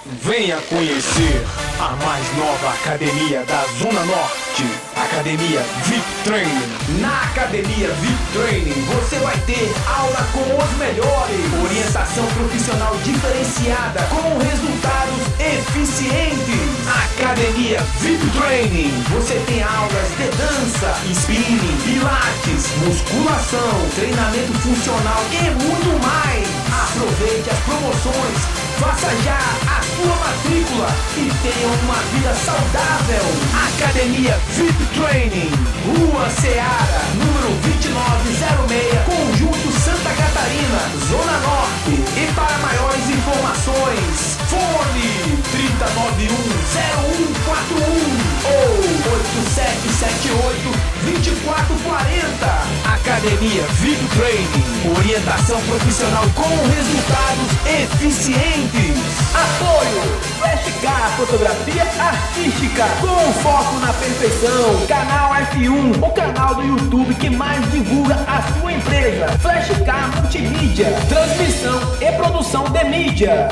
Venha conhecer a mais nova academia da Zona Norte, Academia VIP Training. Na Academia VIP Training você vai ter aula com os melhores, orientação profissional diferenciada com resultados eficientes. Academia VIP Training, você tem aulas de dança, spinning, pilates, musculação, treinamento funcional e muito mais. Aproveite as promoções, faça já a sua matrícula e tenha uma vida saudável. Academia VIP Training, Rua Seara, número 2906, Conjunto Santa Catarina, Zona Norte. E para maiores informações, fone 3091-0141 ou 8778-2440. Academia VIP Training, orientação profissional com resultados eficientes. Apoio Flashcar Fotografia Artística, com foco na perfeição. Canal F1, o canal do YouTube que mais divulga a sua empresa. Flashcar Multimídia, transmissão e produção de mídia.